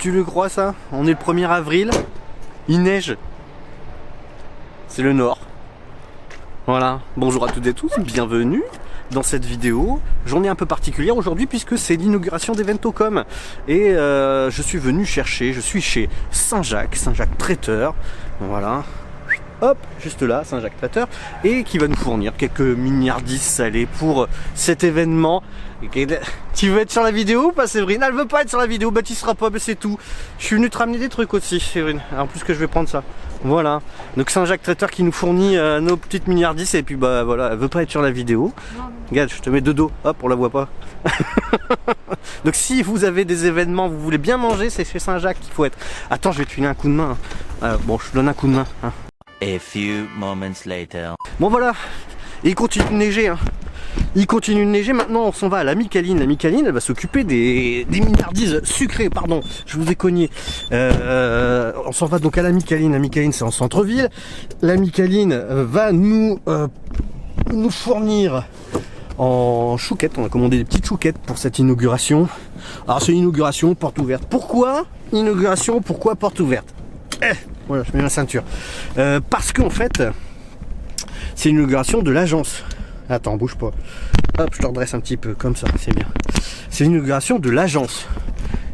Tu le crois ça? On est le 1er avril, il neige. C'est le nord. Voilà, bonjour à toutes et tous, bienvenue dans cette vidéo. Journée un peu particulière aujourd'hui puisque c'est l'inauguration d'Eventocom. Et je suis venu chercher, je suis chez Saint-Jacques traiteur. Voilà. Hop, juste là, Saint-Jacques traiteur, et qui va nous fournir quelques milliardises salées pour cet événement. Tu veux être sur la vidéo ou pas, Séverine? Elle veut pas être sur la vidéo, bah tu seras pas, bah c'est tout. Je suis venu te ramener des trucs aussi, Séverine. En plus que je vais prendre ça. Voilà. Donc Saint-Jacques traiteur qui nous fournit nos petites milliardises, et puis bah voilà, elle veut pas être sur la vidéo. Non. Regarde, je te mets de dos, hop, on la voit pas. Donc si vous avez des événements, vous voulez bien manger, c'est chez Saint-Jacques qu'il faut être. Attends, je vais te filer un coup de main. Bon, je te donne un coup de main. Hein. A few moments later. Bon voilà, et il continue de neiger. Hein. Il continue de neiger. Maintenant, on s'en va à la Micaline. La Micaline, elle va s'occuper des milliardises sucrées. Pardon, je vous ai cogné. On s'en va donc à la Micaline. La Micaline, c'est en centre-ville. La Micaline va nous fournir en chouquettes. On a commandé des petites chouquettes pour cette inauguration. Alors, c'est une inauguration porte ouverte. Pourquoi inauguration? Pourquoi porte ouverte? Voilà, je mets ma ceinture. Parce qu'en fait, c'est l'inauguration de l'agence. Attends, bouge pas. Hop, je te redresse un petit peu, comme ça, c'est bien. C'est l'inauguration de l'agence.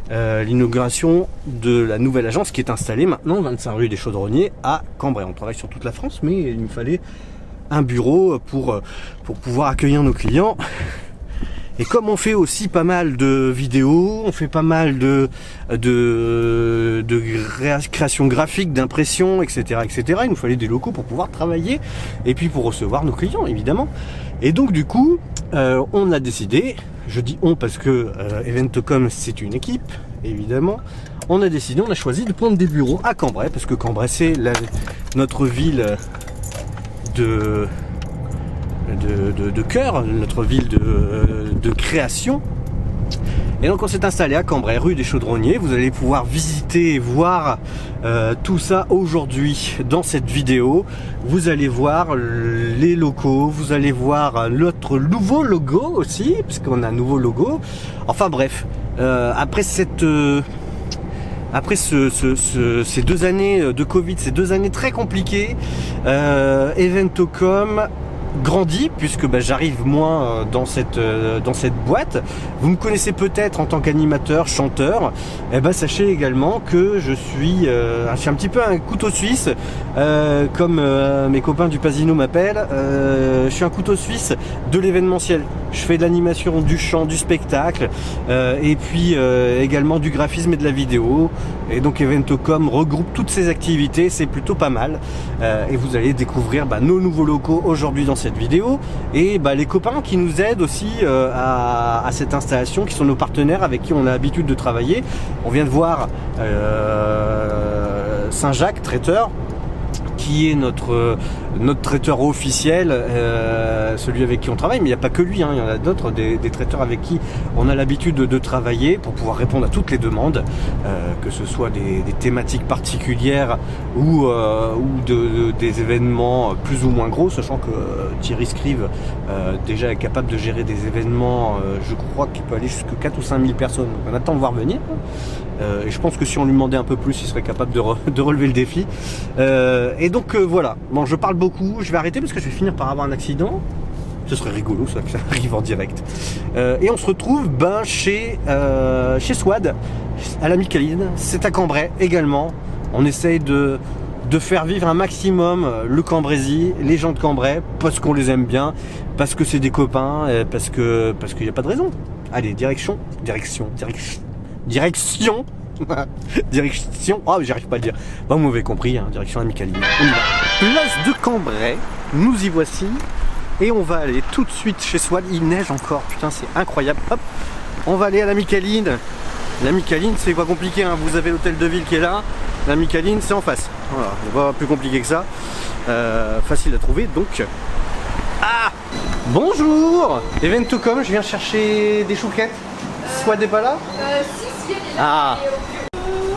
L'inauguration de la nouvelle agence qui est installée maintenant, 25 rue des Chaudronniers à Cambrai. On travaille sur toute la France, mais il nous fallait un bureau pour pouvoir accueillir nos clients. Et comme on fait aussi pas mal de vidéos, on fait pas mal de création graphique, d'impression, etc., il nous fallait des locaux pour pouvoir travailler et puis pour recevoir nos clients, évidemment. Et donc du coup, on a décidé, je dis on parce que Eventocom c'est une équipe, évidemment, on a choisi de prendre des bureaux à Cambrai, parce que Cambrai c'est notre ville de cœur, notre ville de création. Et donc on s'est installé à Cambrai, rue des Chaudronniers. Vous allez pouvoir visiter et voir tout ça aujourd'hui dans cette vidéo. Vous allez voir les locaux, vous allez voir notre nouveau logo aussi, parce qu'on a un nouveau logo. Enfin bref, après ces 2 années de Covid, ces 2 années très compliquées, Eventocom grandit, puisque j'arrive moins dans cette boîte. Vous me connaissez peut-être en tant qu'animateur, chanteur. Sachez également que je suis un petit peu un couteau suisse, comme mes copains du Pasino m'appellent. Je suis un couteau suisse de l'événementiel. Je fais de l'animation, du chant, du spectacle, et puis également du graphisme et de la vidéo. Et donc Eventocom regroupe toutes ces activités, c'est plutôt pas mal. Et vous allez découvrir nos nouveaux locaux aujourd'hui dans cette vidéo, et les copains qui nous aident aussi à cette installation, qui sont nos partenaires avec qui on a l'habitude de travailler. On vient de voir Saint-Jacques traiteur, qui est notre traiteur officiel, celui avec qui on travaille, mais il n'y a pas que lui, hein, il y en a d'autres, des traiteurs avec qui on a l'habitude de travailler pour pouvoir répondre à toutes les demandes, que ce soit des thématiques particulières ou des événements plus ou moins gros, sachant que Thierry Scrive déjà est capable de gérer des événements, je crois qu'il peut aller jusqu'à 4 ou 5 000 personnes, donc on attend de voir venir. Et je pense que si on lui demandait un peu plus, il serait capable de relever le défi. Et donc voilà, bon, je parle beaucoup, je vais arrêter parce que je vais finir par avoir un accident. Ce serait rigolo ça, que ça arrive en direct. Et on se retrouve chez Swad, à la Micaline, c'est à Cambrai également. On essaye de faire vivre un maximum le Cambrésis, les gens de Cambrai, parce qu'on les aime bien, parce que c'est des copains, parce qu'il n'y a pas de raison. Allez, direction, oh j'arrive pas à le dire. Vous m'avez compris, hein, direction la Micaline. On y va. Place de Cambrai, nous y voici. Et on va aller tout de suite chez Swad. Il neige encore, putain c'est incroyable. Hop, on va aller à la Micaline. La Micaline c'est pas compliqué, hein. Vous avez l'hôtel de ville qui est là. La Micaline c'est en face. Voilà, c'est pas plus compliqué que ça. Facile à trouver donc. Ah, bonjour Eventocom, je viens chercher des chouquettes. Swad n'est pas là? Si, elle est là. Ah.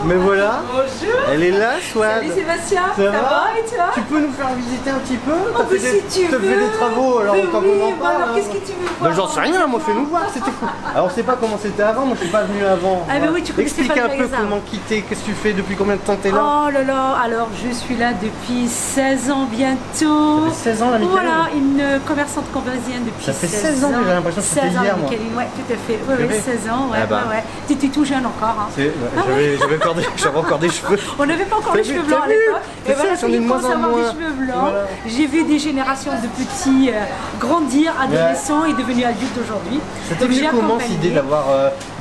Mais voilà, Bonjour. elle est là, Swan. Salut Sébastien, Ça va et toi? Tu peux nous faire visiter un petit peu? Oh, mais si tu T'as veux. fait des travaux, alors Mais quand oui, on en bah parle. alors qu'est-ce que tu veux voir? Bah, j'en sais rien, moi fais-nous voir, c'était cool. Alors on sait pas comment c'était avant, moi je suis pas venu avant. Ah, mais oui, tu connaissais Explique pas le un peu magasin. comment quitter, qu'est-ce que tu fais, depuis combien de temps t'es là? Oh là là, alors je suis là depuis 16 ans bientôt. Ça fait 16 ans, la Michaeline. Voilà, une commerçante cambrasienne depuis Ça fait 16 16 ans, j'ai l'impression que c'était 16 ans, hier, moi. Michaeline, ouais, tout à fait. Ouais, C'est ouais, vrai 16 ans, ouais, Ah bah. ouais, ouais. T'étais tout jeune encore. Hein. J'avais encore des cheveux. On n'avait pas encore T'as les vu, cheveux t'as blancs à vu l'époque. C'est Et voilà, ça, j'en ai de il moins commence à en avoir moins. des cheveux blancs. Voilà. J'ai vu des générations de petits grandir, adolescents et devenus adultes aujourd'hui. C'était Donc, venu j'ai comment accompagné. cette idée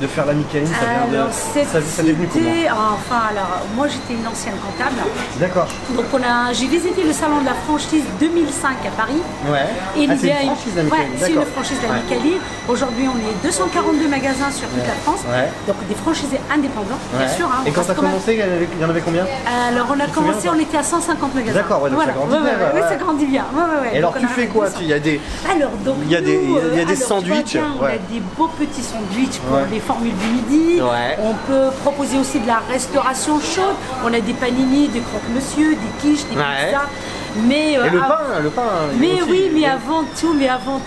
de faire la Michaeline? Ça vient de. Alors, cette Ça est venu comment? idée, enfin, alors, moi j'étais une ancienne comptable. D'accord. Donc j'ai visité le salon de la franchise 2005 à Paris. Ouais. Et Ah, c'est l'idée une franchise la ouais, Michaeline, c'est une d'accord. franchise de la Ouais. Michaeline. Aujourd'hui, on est 242 magasins sur toute la France. Ouais. Donc des franchisés indépendants, bien Ouais. sûr. Hein, Et quand parce t'as que quand même- commencé, il y en avait combien? Alors on a commencé, pas on était à 150 magasins. D'accord, ouais, donc ça grandit bien, Ouais, ouais. ça grandit bien. Ouais, ouais, ouais. Et alors Donc, tu on a fais fait quoi? 200. Il y a des. Alors donc Il y a des- nous, il y a des alors, tu vois sandwichs, bien, on a ouais. des beaux petits sandwichs pour Ouais. les formules du midi. Ouais. On peut proposer aussi de la restauration chaude. On a des panini, des croque-monsieur, des quiches, des Ouais. pizzas. Mais Et le av- pain, il y a Mais aussi- oui, mais avant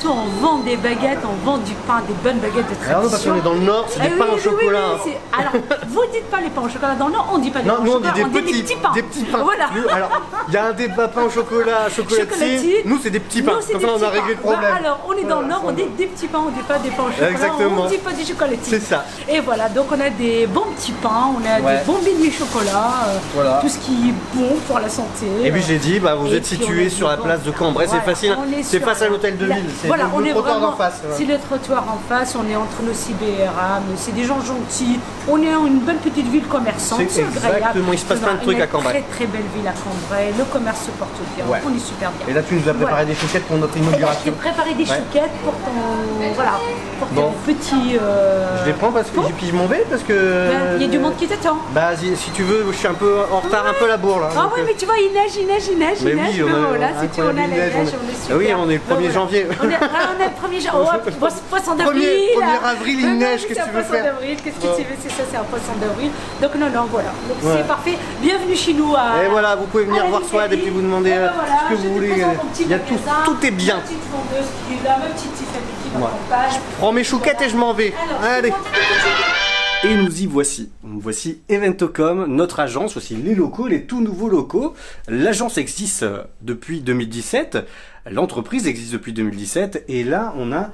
tout, on vend des baguettes, on vend du pain, des bonnes baguettes de tradition. Alors nous, parce qu'on est dans le Nord, c'est des Eh pains oui, au oui, chocolat. oui, oui, alors, vous dites pas les pains au chocolat. Dans le Nord, on dit pas les Non, pains au nous on dit chocolat, des petits, pains. des petits pains. Voilà. Nous, alors, il y a un débat pain au chocolat, chocolatier. Chocolatier. Nous, c'est des petits pains. Nous, c'est Comme des ça, on a petits réglé le pains. problème. Bah, alors, on est dans le Voilà, Nord, on dit des petits pains, on dit pas des pains au chocolat. Exactement. On dit pas des chocolatiers. C'est ça. Et voilà, donc on a des bons petits pains, on a Ouais. des bons beignets chocolat, Voilà. tout ce qui est bon pour la santé. Et puis j'ai dit, vous Et êtes puis, on situé a sur des la place de Cambrai, Voilà, c'est facile. on est C'est sur- face à l'hôtel de la- ville. C'est voilà, on le est trottoir vraiment. d'en face. Ouais. C'est le trottoir en face, on est entre nos CBRAM, c'est des gens gentils, on est une belle petite ville commerçante, C'est agréable. exactement, il se passe plein de trucs à Cambrai. Très très belle ville à Cambrai, le commerce se porte bien, Ouais. on est super bien. Et là, tu nous as préparé Voilà. des chouquettes pour notre Et là, je t'ai inauguration. préparé des Ouais. chouquettes pour ton, voilà, pour Bon. ton petit. Je les prends parce que puis je m'en vais parce que. Il y a du monde qui t'attend. Bah si tu veux, je suis un peu en retard, un peu la bourre là. Ah donc, ouais, mais tu vois, il neige. Mais oui, on a- voilà, si tu vois, on a la incroyable, neige, il on neige, est Ah super. oui, on est le 1er janvier. On est le 1er janvier. Oh, poisson d'avril. 1er avril, il neige, qu'est-ce que tu veux C'est un faire? poisson d'avril, qu'est-ce que tu veux? C'est ça, c'est un poisson d'avril. Donc non, voilà. Donc Ouais. c'est parfait. Bienvenue chez nous à. Et voilà, vous pouvez venir à la voir Swad et puis vous demander Et ben voilà, ce que je vous te voulez. présente mon petit Il y a magasin, tout est bien. Ma petite vendeuse qui est là, ma petite Tiffany qui m'accompagne. Prends mes chouquettes et je m'en vais. Alors, Allez. je te montre tout de suite. Et nous y voici. Voici Eventocom, notre agence, voici les locaux, les tout nouveaux locaux. L'agence existe depuis 2017, l'entreprise existe depuis 2017, et là on a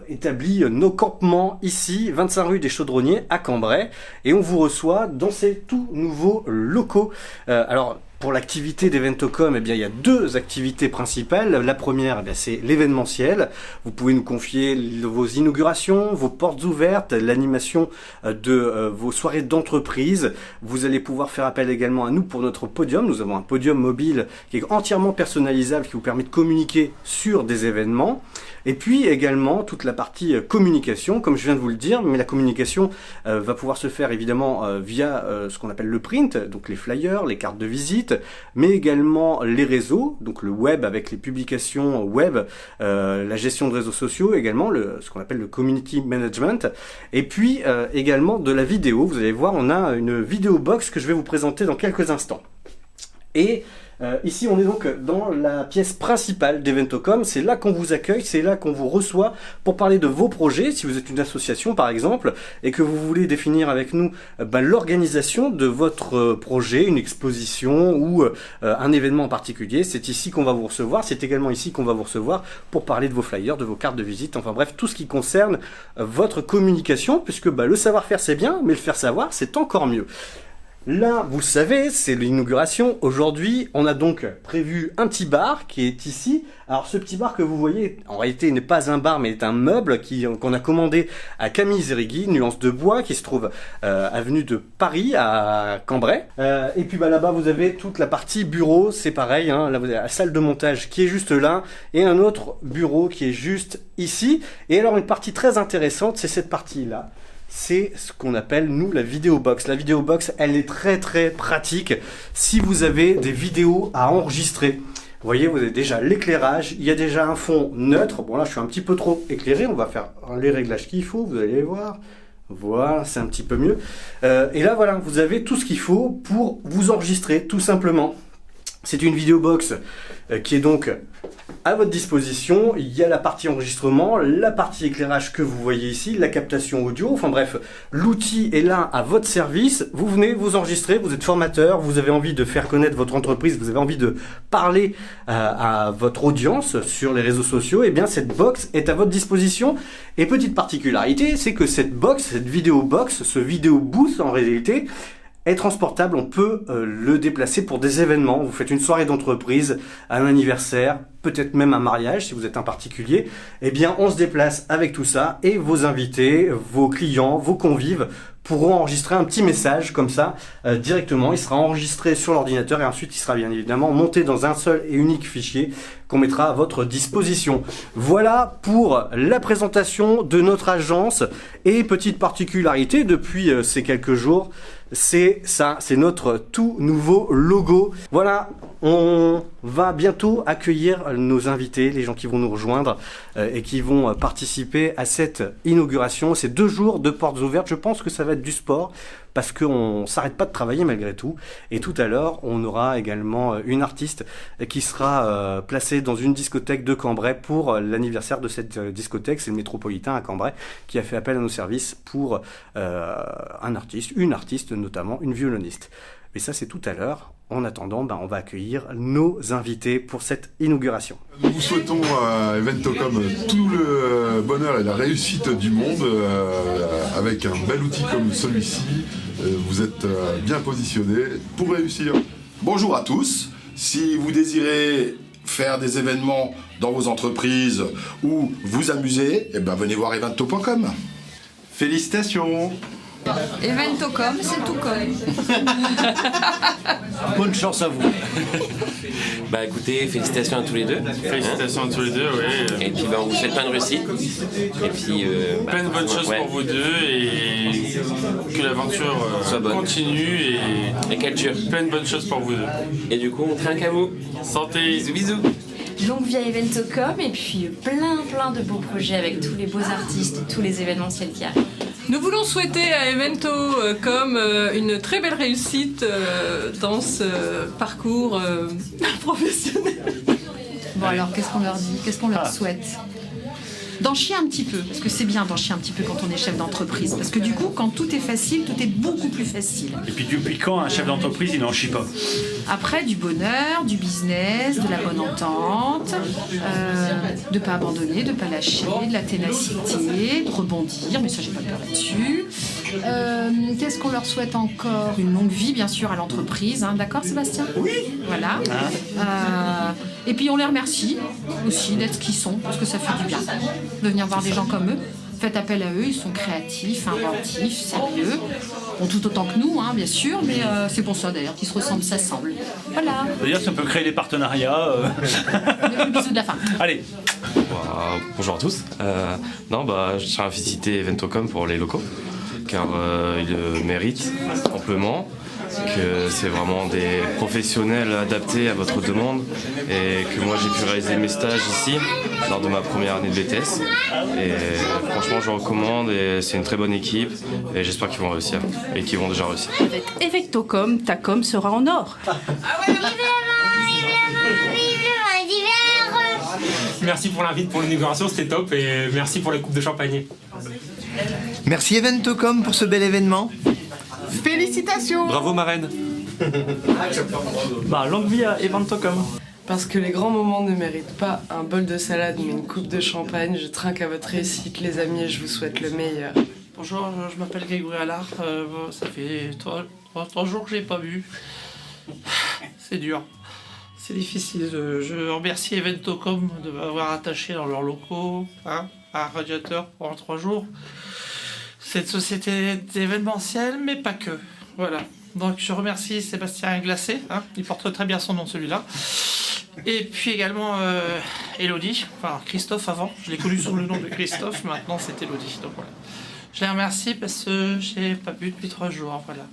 établi nos campements ici, 25 rue des Chaudronniers à Cambrai, et on vous reçoit dans ces tout nouveaux locaux. Alors, pour l'activité d'Eventocom, eh bien, il y a deux activités principales. La première, eh bien, c'est l'événementiel. Vous pouvez nous confier vos inaugurations, vos portes ouvertes, l'animation de vos soirées d'entreprise. Vous allez pouvoir faire appel également à nous pour notre podium. Nous avons un podium mobile qui est entièrement personnalisable, qui vous permet de communiquer sur des événements. Et puis également toute la partie communication, comme je viens de vous le dire, mais la communication va pouvoir se faire évidemment via ce qu'on appelle le print, donc les flyers, les cartes de visite, mais également les réseaux, donc le web avec les publications web, la gestion de réseaux sociaux, également ce qu'on appelle le community management, et puis également de la vidéo. Vous allez voir, on a une vidéo box que je vais vous présenter dans quelques instants. Et ici, on est donc dans la pièce principale d'Eventocom. C'est là qu'on vous accueille, c'est là qu'on vous reçoit pour parler de vos projets. Si vous êtes une association, par exemple, et que vous voulez définir avec nous l'organisation de votre projet, une exposition ou un événement en particulier, c'est ici qu'on va vous recevoir. C'est également ici qu'on va vous recevoir pour parler de vos flyers, de vos cartes de visite, enfin bref, tout ce qui concerne votre communication, puisque le savoir-faire, c'est bien, mais le faire savoir, c'est encore mieux. Là, vous le savez, c'est l'inauguration. Aujourd'hui, on a donc prévu un petit bar qui est ici. Alors, ce petit bar que vous voyez, en réalité, n'est pas un bar, mais est un meuble qu'on a commandé à Camille Zerigui, Nuance de Bois, qui se trouve avenue de Paris, à Cambrai. Et puis là-bas, vous avez toute la partie bureau, c'est pareil. Hein, là, vous avez la salle de montage qui est juste là, et un autre bureau qui est juste ici. Et alors, une partie très intéressante, c'est cette partie-là. C'est ce qu'on appelle, nous, la vidéo box. La vidéo box, elle est très très pratique si vous avez des vidéos à enregistrer. Vous voyez, vous avez déjà l'éclairage, il y a déjà un fond neutre. Bon là, je suis un petit peu trop éclairé, on va faire les réglages qu'il faut, vous allez voir. Voilà, c'est un petit peu mieux. Et là, voilà, vous avez tout ce qu'il faut pour vous enregistrer, tout simplement. C'est une vidéo box qui est donc à votre disposition. Il y a la partie enregistrement, la partie éclairage que vous voyez ici, la captation audio. Enfin bref, l'outil est là à votre service. Vous venez vous enregistrer, vous êtes formateur, vous avez envie de faire connaître votre entreprise, vous avez envie de parler à votre audience sur les réseaux sociaux. Et bien cette box est à votre disposition. Et petite particularité, c'est que cette box, cette vidéo box, ce vidéo booth en réalité, est transportable, on peut le déplacer pour des événements. Vous faites une soirée d'entreprise, un anniversaire, peut-être même un mariage si vous êtes un particulier. Eh bien, on se déplace avec tout ça et vos invités, vos clients, vos convives pourront enregistrer un petit message comme ça directement. Il sera enregistré sur l'ordinateur et ensuite il sera bien évidemment monté dans un seul et unique fichier qu'on mettra à votre disposition. Voilà pour la présentation de notre agence. Et petite particularité depuis ces quelques jours, c'est ça, c'est notre tout nouveau logo. Voilà, on va bientôt accueillir nos invités, les gens qui vont nous rejoindre et qui vont participer à cette inauguration. C'est 2 jours de portes ouvertes. Je pense que ça va être du sport parce qu'on ne s'arrête pas de travailler malgré tout. Et tout à l'heure, on aura également une artiste qui sera placée dans une discothèque de Cambrai pour l'anniversaire de cette discothèque. C'est le Métropolitain à Cambrai qui a fait appel à nos services pour un artiste, une artiste notamment, une violoniste. Mais ça, c'est tout à l'heure. En attendant, on va accueillir nos invités pour cette inauguration. Nous vous souhaitons à Eventocom tout le bonheur et la réussite du monde avec un bel outil comme celui-ci. Vous êtes bien positionnés pour réussir. Bonjour à tous. Si vous désirez faire des événements dans vos entreprises ou vous amuser, venez voir evento.com. Félicitations! Eventocom, c'est tout comme. Bonne chance à vous. Bah écoutez, félicitations à tous les deux. Félicitations à tous les deux, oui. Et puis on vous souhaite plein de réussite. Et puis plein de bonnes choses pour vous deux et que l'aventure soit bonne. Continue et qu'elle dure. Plein de bonnes choses pour vous deux. Et du coup, on trinque à vous. Santé. Bisous, bisous. Longue vie à Eventocom et puis plein de beaux projets avec tous les beaux artistes et tous les événementiels qui arrivent. Nous voulons souhaiter à Eventocom une très belle réussite dans ce parcours professionnel. Bon alors, qu'est-ce qu'on leur dit? Qu'est-ce qu'on leur souhaite? D'en chier un petit peu, parce que c'est bien d'en chier un petit peu quand on est chef d'entreprise, parce que du coup, quand tout est facile, tout est beaucoup plus facile. Et puis depuis quand un chef d'entreprise, il n'en chie pas? Après, du bonheur, du business, de la bonne entente, de ne pas abandonner, de ne pas lâcher, de la ténacité, de rebondir, mais ça, j'ai pas peur là-dessus. Qu'est-ce qu'on leur souhaite encore? Une longue vie, bien sûr, à l'entreprise, hein. D'accord, Sébastien? Oui. Voilà. Et puis, on les remercie aussi d'être ce qu'ils sont, parce que ça fait du bien de venir voir des gens comme eux. Faites appel à eux, ils sont créatifs, inventifs, sérieux. Bon, tout autant que nous, hein, bien sûr, mais c'est pour ça d'ailleurs qu'ils se ressemblent, s'assemblent. Voilà. D'ailleurs, ça peut créer des partenariats. Le bisou de la fin. Allez. Bonjour à tous. Je tiens à féliciter Eventocom pour les locaux, car ils le méritent amplement. Que c'est vraiment des professionnels adaptés à votre demande et que moi j'ai pu réaliser mes stages ici lors de ma première année de BTS et franchement je recommande et c'est une très bonne équipe et j'espère qu'ils vont réussir et qu'ils vont déjà réussir. Avec Eventocom, ta com sera en or. Merci pour l'invite pour l'inauguration, c'était top et merci pour la coupe de champagne. Merci Eventocom pour ce bel événement. Félicitations! Bravo marraine! Longue vie à Eventocom. Parce que les grands moments ne méritent pas un bol de salade mais une coupe de champagne. Je trinque à votre réussite les amis et je vous souhaite le meilleur. Bonjour, je m'appelle Grégory Allard. Ça fait 3 jours que je l'ai pas vu. C'est dur. C'est difficile. Je remercie Eventocom de m'avoir attaché dans leurs locaux à Radiateur pendant 3 jours. Cette société événementielle, mais pas que. Voilà. Donc je remercie Sébastien Glacé, hein, il porte très bien son nom celui-là. Et puis également Elodie, enfin Christophe avant, je l'ai connu sous le nom de Christophe, maintenant c'est Elodie. Donc voilà. Je les remercie parce que j'ai pas bu depuis 3 jours, voilà.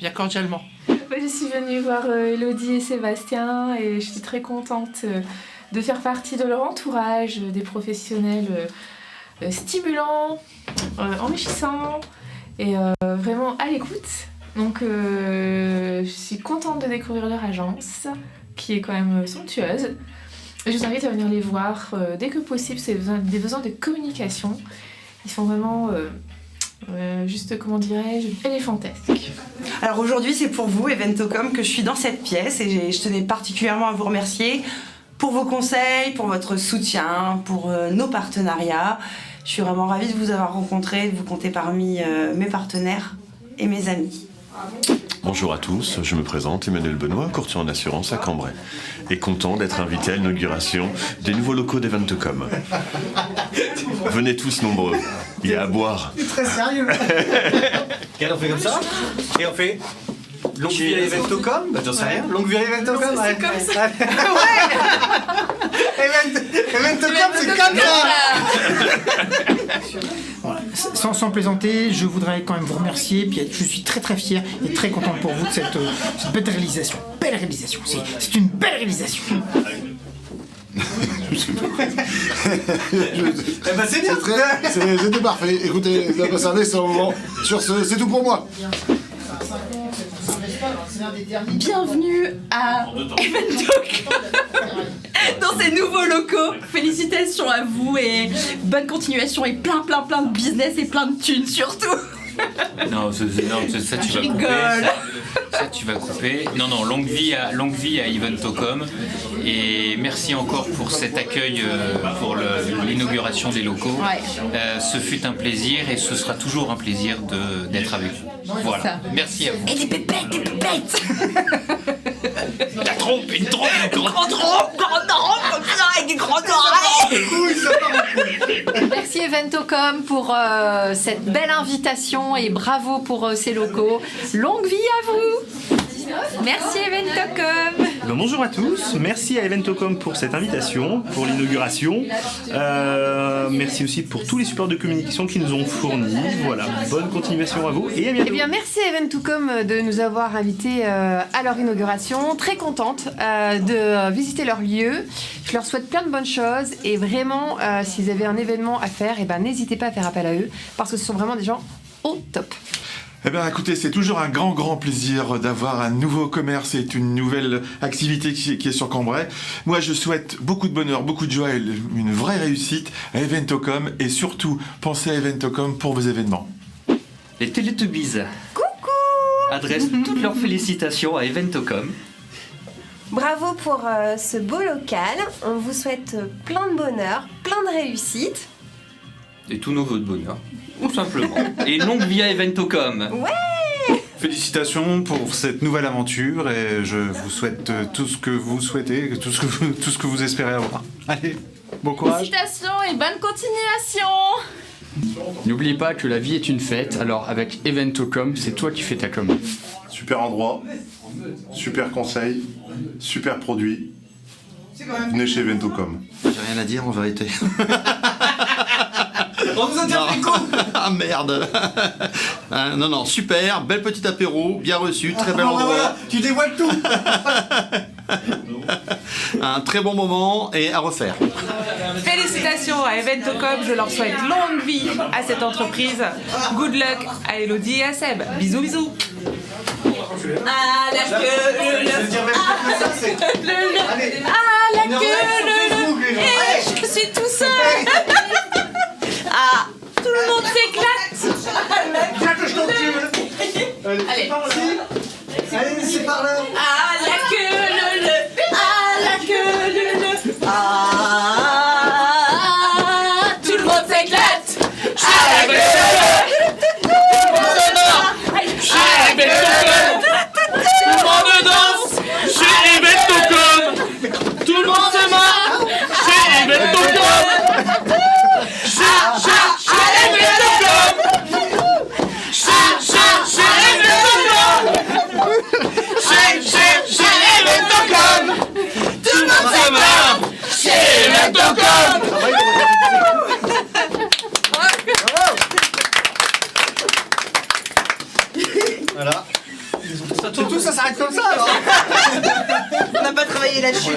Bien cordialement. Je suis venue voir Elodie et Sébastien et je suis très contente de faire partie de leur entourage, des professionnels stimulants, enrichissants et vraiment à l'écoute. Donc je suis contente de découvrir leur agence, qui est quand même somptueuse. Je vous invite à venir les voir dès que possible, c'est des besoins de communication. Ils sont vraiment, juste comment dirais-je, éléphantesques. Alors aujourd'hui c'est pour vous, Eventocom, que je suis dans cette pièce et je tenais particulièrement à vous remercier pour vos conseils, pour votre soutien, pour nos partenariats. Je suis vraiment ravie de vous avoir rencontré, de vous compter parmi mes partenaires et mes amis. Bonjour à tous, je me présente, Emmanuel Benoît, courtier en assurance à Cambrai, et content d'être invité à l'inauguration des nouveaux locaux d'Eventocom. Venez tous nombreux, il y a à boire. C'est très sérieux. Regarde, on fait comme ça, et on fait longue vie à Eventocom. Bah j'en sais rien, longue vie à Eventocom. C'est comme ça. Eventocom, c'est comme ça. Voilà. Sans plaisanter, je voudrais quand même vous remercier, puis je suis très très fier et très content pour vous de cette belle réalisation. Belle réalisation, c'est une belle réalisation. C'est bien. C'était parfait. Écoutez, ça va servir, c'est un moment. Sur ce, c'est tout pour moi. Bienvenue à Eventocom dans ces nouveaux locaux. Félicitations à vous et bonne continuation et plein de business et plein de thunes surtout. Non, ça tu vas couper. Ça tu vas couper. Non, longue vie à Eventocom. Et merci encore pour cet accueil pour l'inauguration des locaux. Ouais. Ce fut un plaisir et ce sera toujours un plaisir d'être avec vous. Voilà. Ça. Merci à vous. Et des pépettes. La trompe, une trompe. Grande trompe comme ça avec des grandes oreilles. Merci Eventocom pour cette belle invitation et bravo pour ces locaux. Longue vie à vous. Merci Eventocom. Bonjour à tous, merci à Eventocom pour cette invitation, pour l'inauguration. Merci aussi pour tous les supports de communication qu'ils nous ont fournis. Voilà, bonne continuation à vous et à bientôt. Eh bien, merci à Eventocom de nous avoir invités à leur inauguration. Très contente de visiter leur lieu. Je leur souhaite plein de bonnes choses et vraiment, s'ils avaient un événement à faire, eh ben, n'hésitez pas à faire appel à eux parce que ce sont vraiment des gens au top. Eh bien écoutez, c'est toujours un grand plaisir d'avoir un nouveau commerce et une nouvelle activité qui est sur Cambrai. Moi je souhaite beaucoup de bonheur, beaucoup de joie et une vraie réussite à Eventocom et surtout pensez à Eventocom pour vos événements. Les Teletubbies adressent toutes leurs félicitations à Eventocom. Bravo pour ce beau local, on vous souhaite plein de bonheur, plein de réussite. Et tous nos vœux de bonheur, tout simplement. Et longue vie à Eventocom. Ouais. Félicitations pour cette nouvelle aventure et je vous souhaite tout ce que vous souhaitez, tout ce que vous espérez avoir. Allez, bon courage. Félicitations et bonne continuation. N'oublie pas que la vie est une fête, alors avec Eventocom, c'est toi qui fais ta com. Super endroit, super conseil, super produit. Venez chez Eventocom. J'ai rien à dire en vérité. On nous a déjà fait coup. Ah merde. Non, super, bel petit apéro, bien reçu, très bel endroit. Voilà, tu dévoiles tout. Un très bon moment et à refaire. Félicitations à Eventocom, je leur souhaite longue vie à cette entreprise. Good luck à Elodie et à Seb. Bisous, bisous. Ah la queue, je suis tout seul. Ah, tout le monde s'éclate. Viens que je t'encule. Allez, allez, c'est par là. Ah la queue, ah la queue, tout le monde s'éclate. Ah la queue, Tout le monde danse chez Eventocom. Tout le monde se marre chez Eventocom. Chez Eventocom. Tout le monde se marre chez Eventocom. Voilà. Surtout ça s'arrête comme ça alors. On n'a pas travaillé là-dessus.